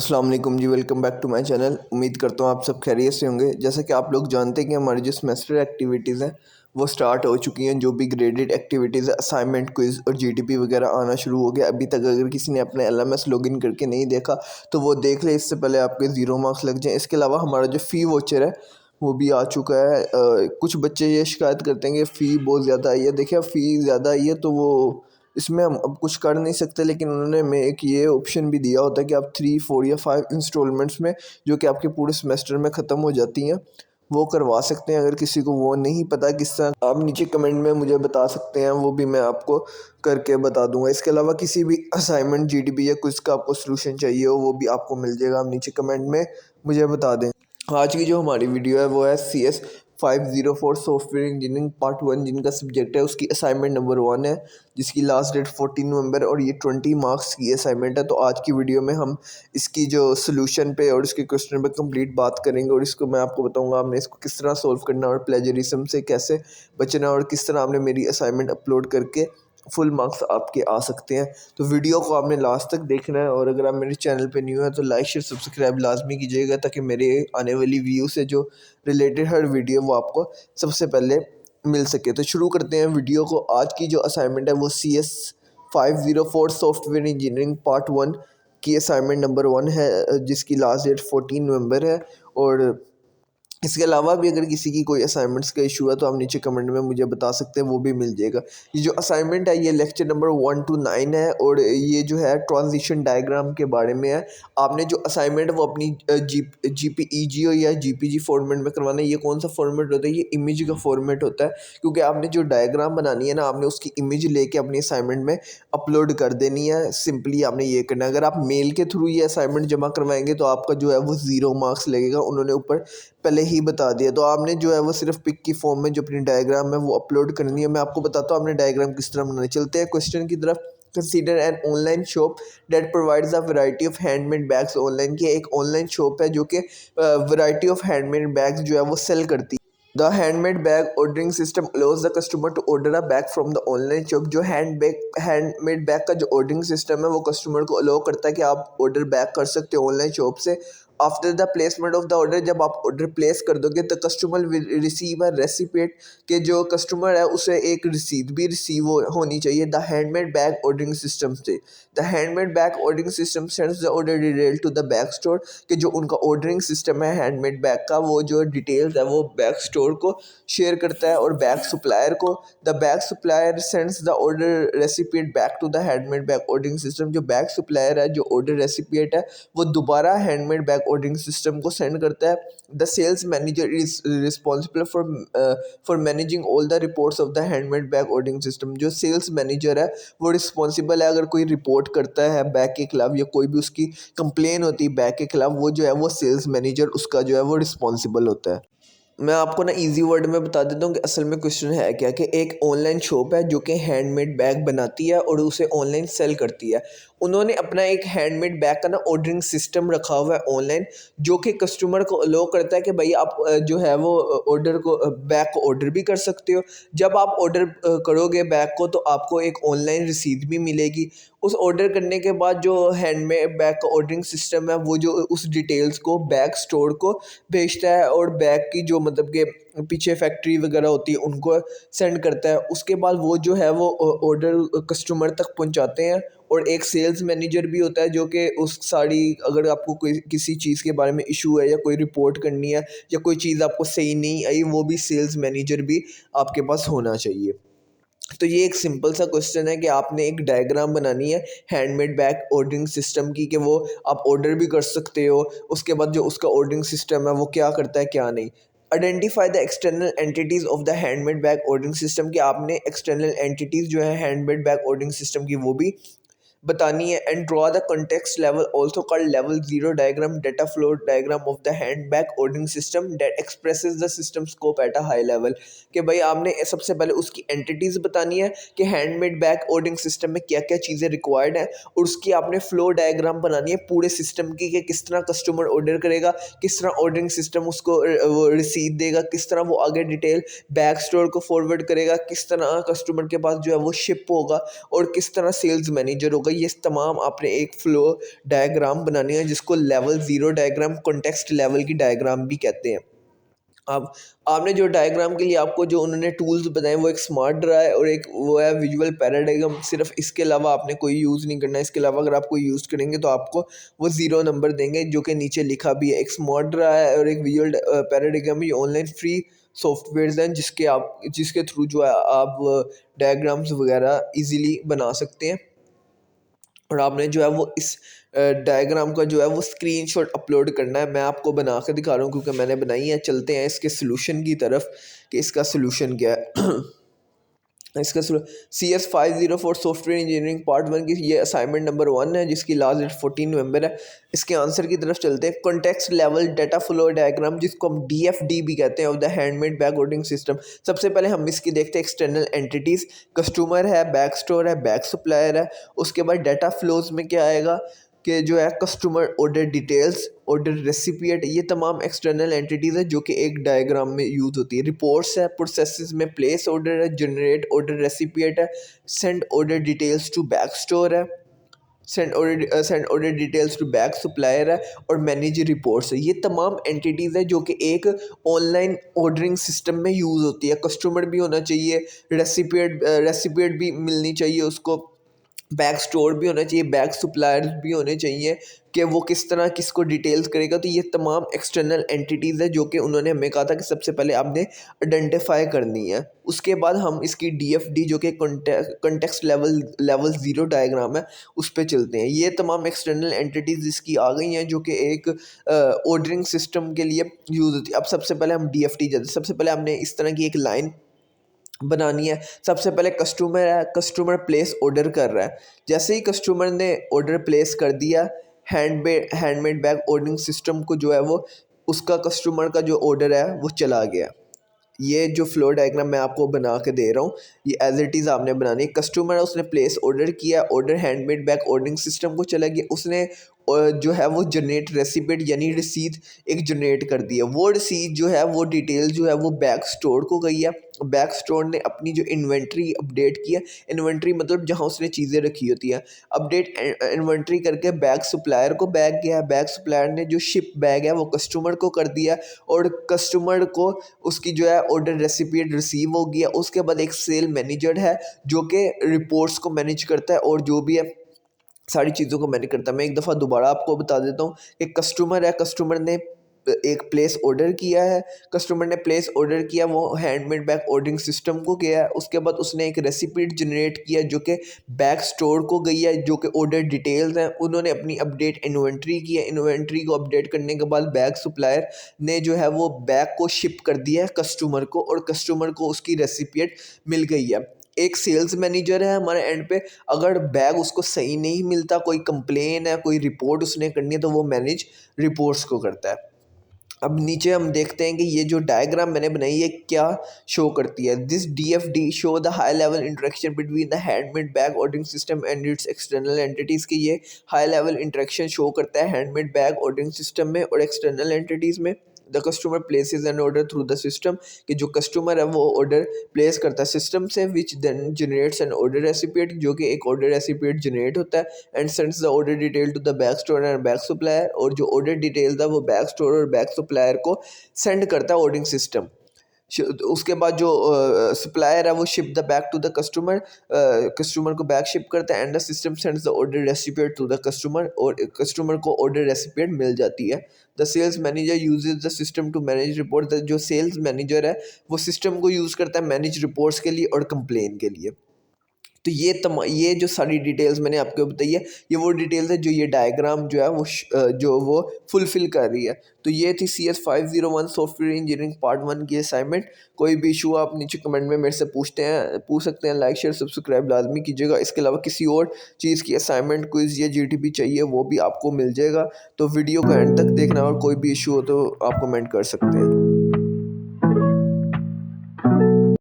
अस्सलाम वालेकुम जी, welcome back to my channel. उम्मीद करता हूँ आप सब खैरियत से होंगे। जैसा कि आप लोग जानते हैं कि हमारी जो सेमेस्टर एक्टिविटीज़ हैं वो स्टार्ट हो चुकी हैं। जो भी ग्रेडेड एक्टिविटीज़ है, असाइनमेंट, क्विज़ और जीडीपी वगैरह आना शुरू हो गया। अभी तक अगर किसी ने अपने एलएमएस लॉगिन करके नहीं देखा तो वो देख ले, इससे पहले आपके 0 मार्क्स लग जाएँ। इसके अलावा हमारा जो फ़ी वाउचर है वो भी आ चुका है। कुछ बच्चे ये शिकायत करते हैं कि फ़ी बहुत ज़्यादा आई है। देखिए, फ़ी ज़्यादा आई है तो वो इसमें हम अब कुछ कर नहीं सकते, लेकिन उन्होंने हमें एक ये ऑप्शन भी दिया होता है कि आप 3, 4 या 5 इंस्टॉलमेंट्स में, जो कि आपके पूरे सेमेस्टर में ख़त्म हो जाती हैं, वो करवा सकते हैं। अगर किसी को वो नहीं पता किस तरह, आप नीचे कमेंट में मुझे बता सकते हैं, वो भी मैं आपको करके बता दूंगा। इसके अलावा किसी भी असाइनमेंट, जीडीपी या कुछ का आपको सोल्यूशन चाहिए हो वो भी आपको मिल जाएगा। आप नीचे कमेंट में मुझे बता दें। आज की जो हमारी वीडियो है वो है CS504 सॉफ्टवेयर इंजीनियरिंग पार्ट 1, जिनका सब्जेक्ट है, उसकी असाइनमेंट नंबर 1 है, जिसकी लास्ट डेट 14 नवंबर और ये 20 मार्क्स की असाइनमेंट है। तो आज की वीडियो में हम इसकी जो सोल्यूशन पे और इसके क्वेश्चन पे कंप्लीट बात करेंगे, और इसको मैं आपको बताऊंगा आपने इसको किस तरह सोल्व करना और प्लेजरिज्म से कैसे बचना, और किस तरह आपने मेरी असाइनमेंट अपलोड करके फुल मार्क्स आपके आ सकते हैं। तो वीडियो को आपने लास्ट तक देखना है, और अगर आप मेरे चैनल पे न्यू है तो लाइक शेयर सब्सक्राइब लाजमी कीजिएगा, ताकि मेरे आने वाली व्यू से जो रिलेटेड हर वीडियो वो आपको सबसे पहले मिल सके। तो शुरू करते हैं वीडियो को। आज की जो असाइनमेंट है वो CS504 सॉफ्टवेयर इंजीनियरिंग पार्ट 1 की असाइनमेंट नंबर 1 है, जिसकी लास्ट डेट 14 नवंबर है। और इसके अलावा भी अगर किसी की कोई असाइनमेंट्स का इशू है तो आप नीचे कमेंट में मुझे बता सकते हैं, वो भी मिल जाएगा। ये जो असाइनमेंट है ये लेक्चर नंबर 1 to 9 है, और ये जो है ट्रांजिशन डायग्राम के बारे में है। आपने जो असाइनमेंट वो अपनी JPEG या JPG फॉर्मेट में करवाना है। ये कौन सा फॉर्मेट होता है? ये इमेज का फॉर्मेट होता है, क्योंकि आपने जो डायग्राम बनानी है ना, आपने उसकी इमेज लेके अपनी असाइनमेंट में अपलोड कर देनी है। सिंपली आपने ये करना है। अगर आप मेल के थ्रू ये असाइनमेंट जमा करवाएंगे तो आपका जो है वो 0 मार्क्स लगेगा, उन्होंने ऊपर पहले ही बता दिया। तो आपने जो है वो सिर्फ पिक की फॉर्म में जो अपनी डायग्राम है वो अपलोड करनी है। मैं आपको बताता हूँ आपने डायग्राम किस तरह बनानी। चलते हैं क्वेश्चन की तरफ। Consider an online shop that provides a variety of handmade bags online. की एक ऑनलाइन शॉप है जो कि वैरायटी ऑफ हैंडमेड बैग्स जो है वो सेल करती है। The handmade bag ordering system allows the customer to order a bag from the online shop. जो हैंडमेड बैग का जो ऑर्डरिंग सिस्टम है वो कस्टमर को अलाउ करता है कि आप ऑर्डर बैग कर सकते हो ऑनलाइन शॉप से। After the placement of the order, जब आप ऑर्डर प्लेस कर दोगे तो कस्टमर विल रिसीव अ रेसिपेट, के जो कस्टमर है उसे एक रसीद भी रिसीव होनी चाहिए the handmade bag ordering system से। The handmade bag ordering system sends the order detail to the bag store, कि जो उनका ऑर्डरिंग सिस्टम है हैंडमेड बैग का, वो जो डिटेल्स है वो बैग स्टोर को शेयर करता है और बैग सप्लायर को। The bag supplier sends the order recipient back to the handmade bag ordering system. जो बैग सप्लायर है, जो ऑर्डर रेसिपिएंट है, वो दोबारा हैंडमेड बैग ऑर्डरिंग सिस्टम को सेंड करता है। The sales manager is responsible for managing all the reports of the handmade bag ordering system. जो सेल्स मैनेजर है वो रिस्पॉन्सिबल है, अगर कोई रिपोर्ट करता है बैग के खिलाफ या कोई भी उसकी कंप्लेन होती है बैग के खिलाफ, वो जो है वो सेल्स मैनेजर उसका जो है वो रिस्पॉन्सिबल होता है। मैं आपको ना इजी वर्ड में बता देता हूँ कि असल में क्वेश्चन है क्या, कि एक ऑनलाइन शॉप है जो कि हैंडमेड बैग बनाती है और उसे ऑनलाइन सेल करती है। उन्होंने अपना एक हैंडमेड बैग का ना ऑर्डरिंग सिस्टम रखा हुआ है ऑनलाइन, जो कि कस्टमर को अलो करता है कि भाई आप जो है वो ऑर्डर को बैग को ऑर्डर भी कर सकते हो। जब आप ऑर्डर करोगे बैग को तो आपको एक ऑनलाइन रसीद भी मिलेगी। उस ऑर्डर करने के बाद जो हैंडमेड बैग का ऑर्डरिंग सिस्टम है वो जो उस डिटेल्स को बैग स्टोर को भेजता है, और बैग की जो मतलब कि पीछे फैक्ट्री वगैरह होती है उनको सेंड करता है। उसके बाद वो जो है वो ऑर्डर कस्टमर तक पहुंचाते हैं। और एक सेल्स मैनेजर भी होता है जो कि उस सारी, अगर आपको कोई किसी चीज़ के बारे में इशू है या कोई रिपोर्ट करनी है या कोई चीज़ आपको सही नहीं आई, वो भी सेल्स मैनेजर भी आपके पास होना चाहिए। तो ये एक सिंपल सा क्वेश्चन है कि आपने एक डायग्राम बनानी है हैंडमेड बैग ऑर्डरिंग सिस्टम की, कि वो आप ऑर्डर भी कर सकते हो। उसके बाद जो उसका ऑर्डरिंग सिस्टम है वो क्या करता है क्या नहीं। Identify the external entities of the handmade bag ordering system, कि आपने एक्सटर्नल एंटिटीज़ जो है हैंडमेड बैग ऑर्डरिंग सिस्टम की वो भी बतानी है। And draw the context level also called level 0 diagram, data flow diagram of the hand bag ordering system that expresses the system scope at a high level. कि भाई आपने सबसे पहले उसकी एंटिटीज़ बतानी है कि हैंडमेड बैग ऑर्डरिंग सिस्टम में क्या क्या चीज़ें रिक्वायर्ड हैं, और उसकी आपने फ्लो डायग्राम बनानी है पूरे सिस्टम की, कि किस तरह कस्टमर ऑर्डर करेगा, किस तरह ऑर्डरिंग सिस्टम उसको वो रिसीव देगा, किस तरह वो आगे डिटेल बैग स्टोर को फॉरवर्ड करेगा, किस तरह कस्टमर के पास जो है वो शिप होगा, और किस तरह सेल्स मैनेजर होगा। होगा। ये तमाम आपने एक फ्लो डायग्राम बनानी है जिसको लेवल 0 डायग्राम, कॉन्टेक्स्ट लेवल की डायग्राम भी कहते हैं। अब आपने जो डायग्राम के लिए आपको जो उन्होंने टूल्स बताए वो एक स्मार्ट ड्रा है और एक वो है विजुअल पैराडाइग्राम। सिर्फ इसके अलावा आपने कोई यूज़ नहीं करना है। इसके अलावा अगर आप कोई यूज़ करेंगे तो आपको वो 0 नंबर देंगे, जो कि नीचे लिखा भी है। एक स्मार्ट ड्रा है और एक विजुअल पैराडाइग्राम। ये ऑनलाइन फ्री सॉफ्टवेयर्स हैं जिसके थ्रू जो है आप डायग्राम्स वगैरह इजीली बना सकते हैं। और आपने जो है वो इस डायग्राम का जो है वो स्क्रीनशॉट अपलोड करना है। मैं आपको बना के दिखा रहा हूँ क्योंकि मैंने बनाई है। चलते हैं इसके सोल्यूशन की तरफ कि इसका सोल्यूशन क्या है। इसका CS504 सॉफ्टवेयर इंजीनियरिंग पार्ट 1 की ये असाइनमेंट नंबर 1 है जिसकी लास्ट डेट 14 नवंबर है। इसके आंसर की तरफ चलते हैं। Context level data flow diagram, जिसको हम DFD भी कहते हैं, of the handmade bag ordering system. सबसे पहले हम इसकी देखते हैं एक्सटर्नल एंटिटीज़। कस्टमर है, बैक स्टोर है, बैक सप्लायर है। उसके बाद डाटा फ्लोज में क्या आएगा कि जो है customer order details, order recipient, ये तमाम एक्सटर्नल एंटिटीज़ है जो कि एक डायग्राम में यूज़ होती है। रिपोर्ट्स है, प्रोसेसेस में प्लेस ऑर्डर है, जनरेट ऑर्डर रेसिपिएंट है, send order details to back store है, send order details to back supplier है, और मैनेज रिपोर्ट्स है। ये तमाम एंटिटीज़ है जो कि एक ऑनलाइन ऑर्डरिंग सिस्टम में यूज़ होती है। कस्टमर भी होना चाहिए, रेसिपिएंट भी मिलनी चाहिए उसको, बैक स्टोर भी होना चाहिए, बैक सप्लायर्स भी होने चाहिए कि वो किस तरह किसको डिटेल्स करेगा। तो ये तमाम एक्सटर्नल एंटिटीज़ है जो कि उन्होंने हमें कहा था कि सबसे पहले आपने आइडेंटिफाई करनी है। उसके बाद हम इसकी DFD जो कि कॉन्टेक्स्ट लेवल 0 डायग्राम है उस पर चलते हैं। ये तमाम एक्सटर्नल एंटिटीज़ इसकी आ गई हैं जो कि एक ऑर्डरिंग सिस्टम के लिए यूज़ होती है। अब सबसे पहले हम DFD जाते हैं। सबसे पहले हमने इस तरह की एक लाइन बनानी है। सबसे पहले कस्टमर है, कस्टमर प्लेस ऑर्डर कर रहा है। जैसे ही कस्टमर ने ऑर्डर प्लेस कर दिया, हैंडमेड बैग ऑर्डरिंग सिस्टम को जो है वो उसका कस्टमर का जो ऑर्डर है वो चला गया। ये जो फ्लो डायग्राम मैं आपको बना के दे रहा हूँ ये एज इट इज़ आपने बनानी है। कस्टमर है, उसने प्लेस ऑर्डर किया, order handmade bag ordering system को चला गया। उसने जो है वो जनरेट रेसिपिएंट यानी रसीद एक जनरेट कर दिया। वो रसीद जो है वो डिटेल जो है वो बैक स्टोर को गई है। बैक स्टोर ने अपनी जो इन्वेंट्री अपडेट किया, इन्वेंट्री मतलब जहाँ उसने चीज़ें रखी होती हैं, अपडेट इन्वेंट्री करके बैक सप्लायर को बैग गया। बैक सप्लायर ने जो शिप बैग है वो कस्टमर को कर दिया और कस्टमर को उसकी जो है ऑर्डर रेसिपिएंट रिसीव हो गया। उसके बाद एक सेल मैनेजर है जो कि रिपोर्ट्स को मैनेज करता है और जो भी है सारी चीज़ों को मैनेज करता है। मैं एक दफ़ा दोबारा आपको बता देता हूँ कि कस्टमर है, कस्टमर ने एक प्लेस ऑर्डर किया है। कस्टमर ने प्लेस ऑर्डर किया, वो हैंडमेड बैग ऑर्डरिंग सिस्टम को गया है। उसके बाद उसने एक रेसिपीट जनरेट किया जो कि बैक स्टोर को गई है, जो कि ऑर्डर डिटेल्स हैं। उन्होंने अपनी अपडेट इन्वेंट्री की है। इन्वेंट्री को अपडेट करने के बाद बैग सप्लायर ने जो है वो बैग को शिप कर दिया है कस्टमर को और कस्टमर को उसकी रेसिपिएंट मिल गई है। एक सेल्स मैनेजर है हमारे एंड पे, अगर बैग उसको सही नहीं मिलता, कोई कंप्लेन है, कोई रिपोर्ट उसने करनी है, तो वो मैनेज रिपोर्ट्स को करता है। अब नीचे हम देखते हैं कि ये जो डायग्राम मैंने बनाई है क्या शो करती है। This DFD show the high level interaction between the handmade bag ordering system and it's external entities की ये हाई लेवल इंटरेक्शन शो करता है हैंडमेड बैग ऑर्डरिंग सिस्टम में और एक्सटर्नल एंटिटीज़ में। The customer places an order through the system, कि जो customer है वो ऑर्डर प्लेस करता है सिस्टम से, which then generates an order recipient, जो कि एक ऑर्डर रेसिपिएंट जनरेट होता है, and sends the order detail to the back store and back supplier, और जो ऑर्डर डिटेल था वो बैक स्टोर और बैक सप्लायर को सेंड करता है ऑर्डरिंग सिस्टम। उसके बाद जो सप्लायर है वो ship the back to the customer, customer को बैक शिप करता है, and the system sends the order recipient to the customer, और कस्टमर को ऑर्डर रेसिपिएंट मिल जाती है। The sales manager uses the system to manage report, जो सेल्स मैनेजर है वो सिस्टम को यूज़ करता है मैनेज रिपोर्ट्स के लिए और कंप्लेन के लिए। तो ये जो सारी डिटेल्स मैंने आपको बताई है ये वो डिटेल्स है जो ये डायग्राम जो है वो जो वो फुलफ़िल कर रही है। तो ये थी CS501 सॉफ्टवेयर इंजीनियरिंग पार्ट 1 की असाइनमेंट। कोई भी इशू आप नीचे कमेंट में मेरे से पूछ सकते हैं। लाइक शेयर सब्सक्राइब लाजमी कीजिएगा। इसके अलावा किसी और चीज़ की असाइनमेंट क्विज़ या GTP चाहिए वो भी आपको मिल जाएगा। तो वीडियो को एंड तक देखना और कोई भी इशू हो तो आप कमेंट कर सकते हैं।